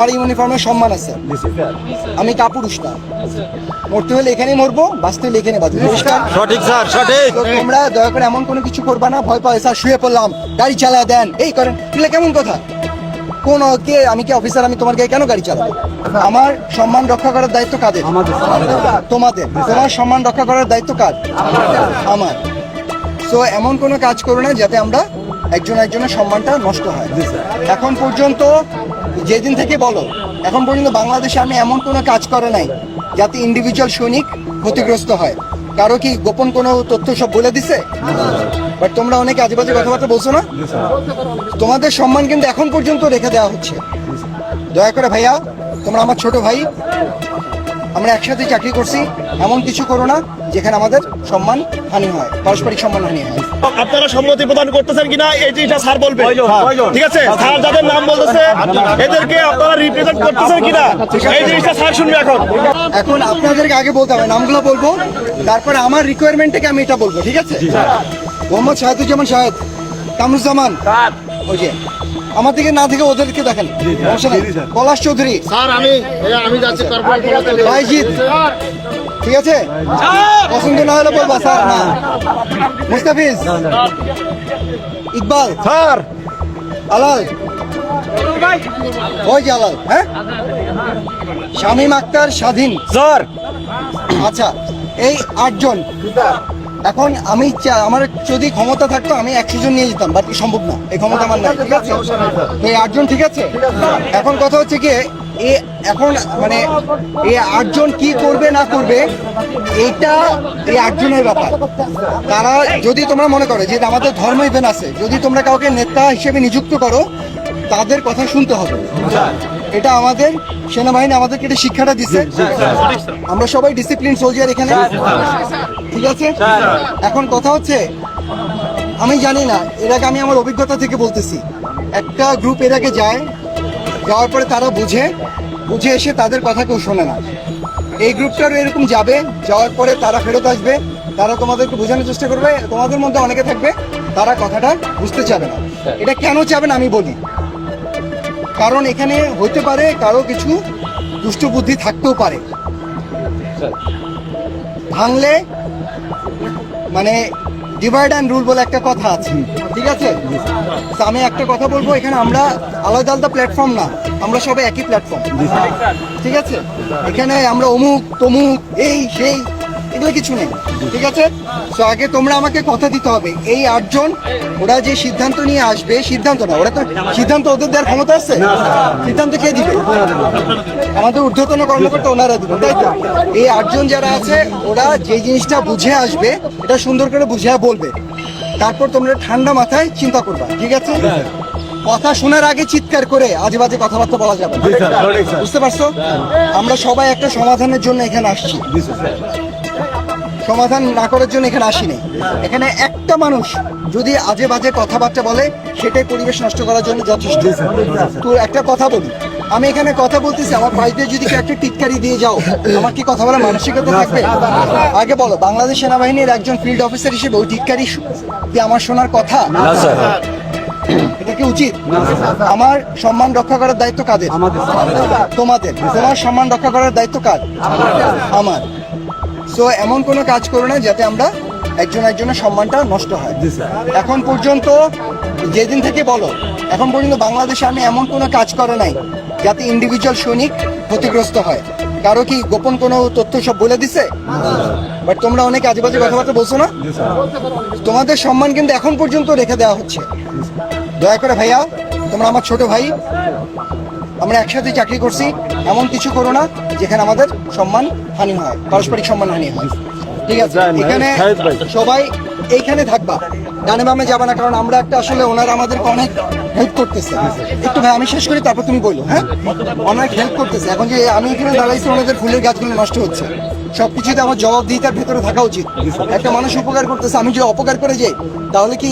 আমার ইউনিফর্মের সম্মান আছে। আমি কাপুরুষ না, মরতে হলে এখানেই মরবো, বাঁচতে হলে এখানে বাঁচবো। সঠিক স্যার, সঠিক। তোমরা দয়া করে এমন কোনো কিছু করবা না, ভয় পায় স্যার শুয়ে পড়লাম গাড়ি চালা দেন এই করেন, এগুলো কেমন কথা? কোন কে আমি কি অফিসার? আমি তোমার গায়ে কেন গাড়ি চালাবো? আমার সম্মান রক্ষা করার দায়িত্ব কাদের? তোমাদের। তোমার সম্মান রক্ষা করার দায়িত্ব কার? আমার। সো এমন কোনো কাজ করো না যাতে আমরা একজন একজনের সম্মানটা নষ্ট হয়। এখন পর্যন্ত যেদিন থেকে বলো, এখন পর্যন্ত বাংলাদেশে আমি এমন কোনো কাজ করে নাই যাতে ইন্ডিভিজুয়াল সৈনিক ক্ষতিগ্রস্ত হয়। কারো কি গোপন কোনো তথ্য সব বলে দিছে? বাট তোমরা অনেক আজেবাজে কথাবার্তা বলছো না? তোমাদের সম্মান কিন্তু এখন পর্যন্ত রেখে দেওয়া হচ্ছে। দয়া করে ভাইয়া, তোমরা আমার ছোট ভাই, আমরা একসাথে চাকরি করছি, এমন কিছু করো না যেখানে আমাদের সম্মান হানি হয়, পারস্পরিক সম্মান হানি হয়। আপনারা সম্মতি প্রদান করতেছেন কিনা এই জিনিসটা স্যার বলবেন, ঠিক আছে? স্যার যাদের নাম বলতেছে এদেরকে আপনারা রিপ্রেজেন্ট করতেছেন কিনা এই জিনিসটা স্যার শুনবে। এখন আপনাদেরকে আগে বলতে হবে, নামগুলো বলবো, তারপরে আমার রিকোয়ারমেন্ট থেকে আমি এটা বলবো, ঠিক আছে? মোহাম্মদ শাহেদুজ্জামান শাহেদ, কামরুজ্জামান, ওই যে আমার দিকে না থেকে ওদেরকে দেখেন, পলাশ চৌধুরী, স্যার আমি যাচ্ছি বাইজিৎ, ঠিক আছে? পছন্দ না হলে বলবা স্যার না। মুস্তাফিজ, ইকবাল, স্যার, আলাল, ওই যে আলাল, হ্যাঁ, শামীম আক্তার, স্বাধীন, স্যার। আচ্ছা, এই 8 জন। এখন আমি আমার যদি ক্ষমতা থাকতো আমি 100 জন নিয়ে যেতাম, বাট সম্ভব না, এই ক্ষমতা আমার নাই, ঠিক আছে? এই 8 জন, ঠিক আছে? এখন কথা হচ্ছে কি, এখন মানে এই 8 জন কি করবে না করবে এইটা এই 8 জনের ব্যাপার। তারা যদি তোমরা মনে করো যে আমাদের ধর্ম ইভেন আছে, যদি তোমরা কাউকে নেতা হিসেবে নিযুক্ত করো তাদের কথা শুনতে হবে। এটা আমাদের সেনাবাহিনী আমাদেরকে এটা শিক্ষাটা দিচ্ছে। আমরা সবাই ডিসিপ্লিন সোলজার এখানে, ঠিক আছে? এখন কথা হচ্ছে, আমি জানি না, এর আগে আমি আমার অভিজ্ঞতা থেকে বলতেছি, একটা গ্রুপ এর আগে যায়, যাওয়ার পরে তারা বুঝে এসে তাদের কথা কেউ শোনে না। এই গ্রুপটারও এরকম যাবে, যাওয়ার পরে তারা ফেরত আসবে, তারা তোমাদেরকে বোঝানোর চেষ্টা করবে, তোমাদের মধ্যে অনেকে থাকবে তারা কথাটা বুঝতে চাবে না। এটা কেন চাবে না আমি বলি, কারণ এখানে হইতে পারে কারো কিছু দুষ্ট বুদ্ধি থাকতেও পারে। ভাঙলে মানে ডিভাইড অ্যান্ড রুল বলে একটা কথা আছে, ঠিক আছে? আমি একটা কথা বলবো, এখানে আমরা আলাদা আলাদা প্ল্যাটফর্ম না, আমরা সবাই একই প্ল্যাটফর্ম, ঠিক আছে? এখানে আমরা অমুক তমুক এই সেই এগুলো কিছু নেই, ঠিক আছে? তো আগে তোমরা আমাকে কথা দিতে হবে, এই 8 জন ওরা যে সিদ্ধান্ত নিয়ে আসবে, সিদ্ধান্ত না, ওরা তো সিদ্ধান্ত ওদের দেওয়ার ক্ষমতা আছে? সিদ্ধান্ত কে দিবে? আমাদের ঊর্ধ্বতন কর্মকর্তা, ওনারা দিবে, তাই তো? এই 8 জন যারা আছে ওরা যে জিনিসটা বুঝে আসবে এটা সুন্দর করে বুঝে বলবে, তারপর তোমরা ঠান্ডা মাথায় চিন্তা করবা, ঠিক আছে? কথা শোনার আগে চিৎকার করে আজে বাজে কথাবার্তা বলা যাবে না, বুঝতে পারছো? আমরা সবাই একটা সমাধানের জন্য এখানে আসছি, সমাধান না করার জন্য এখানে আসিনি। এখানে একটা মানুষ যদি আজে বাজে কথাবার্তা বলে সেটাই পরিবেশ নষ্ট করার জন্য যথেষ্ট। তো একটা কথা বলি, আমি এখানে কথা বলতেছি, আমার পাইপে যদি একটা টিটকারি দিয়ে যাও, আমার কি কথা বলার মানসিকতা থাকবে? আগে বলো, বাংলাদেশ সেনাবাহিনীর একজন ফিল্ড অফিসার হিসেবে ওই টিটকারি কি আমার শোনার কথা? এটা কি উচিত? আমার সম্মান রক্ষা করার দায়িত্ব কাদের? তোমাদের। তোমার সম্মান রক্ষা করার দায়িত্ব কার? আমার। সো এমন কোনো কাজ করো না যাতে আমরা একজন একজনের সম্মানটা নষ্ট হয়। এখন পর্যন্ত যেদিন থেকে বলো, এখন পর্যন্ত বাংলাদেশে আমি এমন কোনো কাজ করে নাই যাতে ইন্ডিভিজুয়াল সৈনিক ক্ষতিগ্রস্ত হয়। কারো কি গোপন কোনো তথ্য সব বলে দিছে? বাট তোমরা অনেক আজেবাজে কথাবার্তা বলছো না? তোমাদের সম্মান কিন্তু এখন পর্যন্ত রেখে দেওয়া হচ্ছে। দয়া করে ভাইয়া, তোমরা আমার ছোট ভাই, আমরা একসাথে চাকরি করছি, এমন কিছু করো না যেখানে আমাদের সম্মান হানি হয়, পারস্পরিক সম্মান হানি হয়, ঠিক আছে? এখানে সবাই এইখানে থাকবা, ডানে বামে যাবা না, কারণ আমরা একটা আসলে ওনারা আমাদেরকে অনেক হেল্প করতেছে। একটু ভাই আমি শেষ করি, তারপর তুমি বলো। হ্যাঁ, অনেক হেল্প করতেছে। এখন যে আমি এখানে দাঁড়াইছি, ওনাদের ফুলের গাছগুলো নষ্ট হচ্ছে, সবকিছুতে আমার জবাবদিহিতার ভেতরে থাকা উচিত। একটা মানুষ উপকার করতেছে, আমি যদি অপকার করে যাই তাহলে কি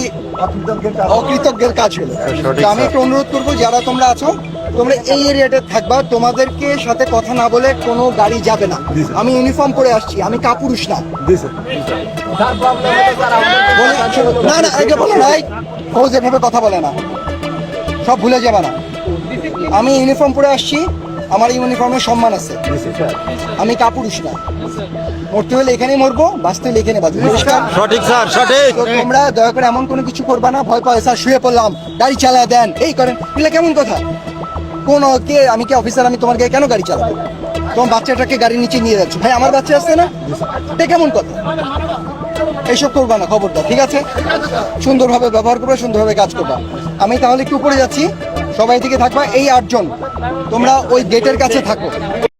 অকৃতজ্ঞের কাজ হলো? আমি একটু অনুরোধ করবো, যারা তোমরা আছো তোমরা এই এরিয়াতে থাকবা, তোমাদেরকে সাথে কথা না বলে কোনো গাড়ি যাবে না। আমি ইউনিফর্ম পরে আসছি, আমি কাপুরুষ না। না না, এটা বলো না, ফৌজ এভাবে কথা বলে না, সব ভুলে যাবে না। আমি ইউনিফর্ম পরে আসছি, আমার ইউনিফর্মের সম্মান আছে। আমি কাপুরুষ না, মরতে হলে এখানেই মরবো, বাঁচতে হলে এখানে বাঁচবো। পরিষ্কার? সঠিক স্যার, সঠিক। তো তোমরা দয়া করে এমন কোনো কিছু করবা না, ভয় পায় স্যার শুয়ে পড়লাম, গাড়ি চালায় দেন, এই করেন, এগুলো কেমন কথা? কোন কে, আমি কি অফিসার, আমি তোমার গায়ে কেন গাড়ি চালাবো? তোমার বাচ্চাটাকে গাড়ির নিচে নিয়ে যাচ্ছ, ভাই আমার বাচ্চা আছে না, এটা কেমন কথা? এইসব করবা না, খবরদার, ঠিক আছে? সুন্দরভাবে ব্যবহার করবে, সুন্দরভাবে কাজ করবা। আমি তাহলে একটু উপরে যাচ্ছি, সবাই দিকে থাকবা, এই 8 জন তোমরা ওই গেটের কাছে থাকো।